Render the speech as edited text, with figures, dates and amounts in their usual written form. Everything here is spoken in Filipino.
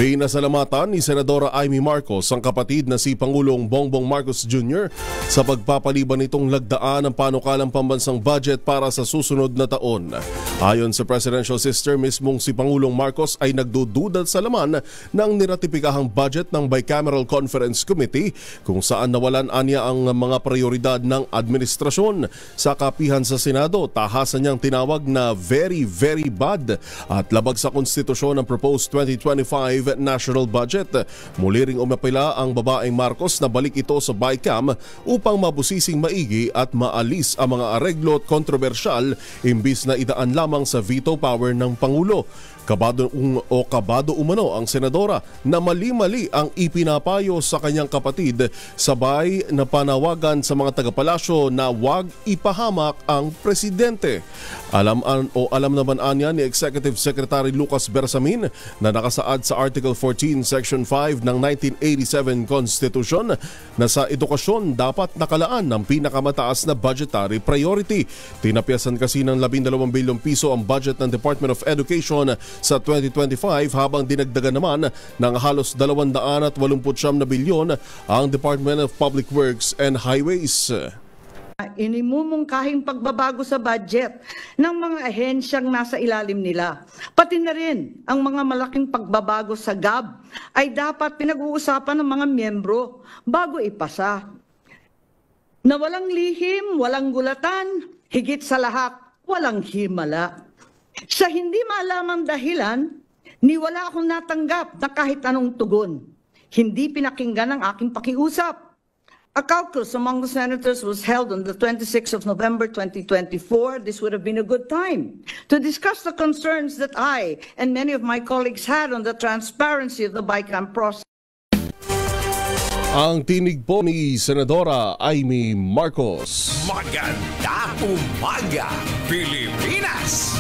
Pinasalamatan ni Senadora Amy Marcos ang kapatid na si Pangulong Bongbong Marcos Jr. sa pagpapaliban nitong lagdaan ng panukalang pambansang budget para sa susunod na taon. Ayon sa presidential sister, mismong si Pangulong Marcos ay nagdududal sa laman ng niratipikahang budget ng Bicameral Conference Committee kung saan nawalan anya ang mga prioridad ng administrasyon. Sa kapihan sa Senado, tahasan niyang tinawag na very bad at labag sa konstitusyon ng proposed 2025 national budget. Muli ring umapila ang babaeng Marcos na balik ito sa BICAM upang mabusising maigi at maalis ang mga areglo at kontrobersyal imbis na idaan lamang sa veto power ng Pangulo. Kabado umano ang senadora na mali-mali ang ipinapayo sa kanyang kapatid, sabay na panawagan sa mga taga-palasyo na huwag ipahamak ang presidente. Alam naman anya ni Executive Secretary Lucas Bersamin na nakasaad sa Article 14 Section 5 ng 1987 Constitution na sa edukasyon dapat nakalaan ng pinakamataas na budgetary priority. Tinapyasan kasi ng 12 bilyong piso ang budget ng Department of Education sa 2025 habang dinagdagan naman ng halos 289 na bilyon ang Department of Public Works and Highways. Inimumungkahing pagbabago sa budget ng mga ahensyang nasa ilalim nila. Pati na rin ang mga malaking pagbabago sa GAB ay dapat pinag-uusapan ng mga miyembro bago ipasa. Na walang lihim, walang gulatan, higit sa lahat, walang himala. Sa hindi maalamang dahilan, wala akong natanggap na kahit anong tugon. Hindi pinakinggan ang aking pakiusap. A caucus among the senators was held on the 26th of November 2024. This would have been a good time to discuss the concerns that I and many of my colleagues had on the transparency of the BICAM process. Ang tinig po ni Senadora Amy Marcos. Magandang umaga, Pilipinas!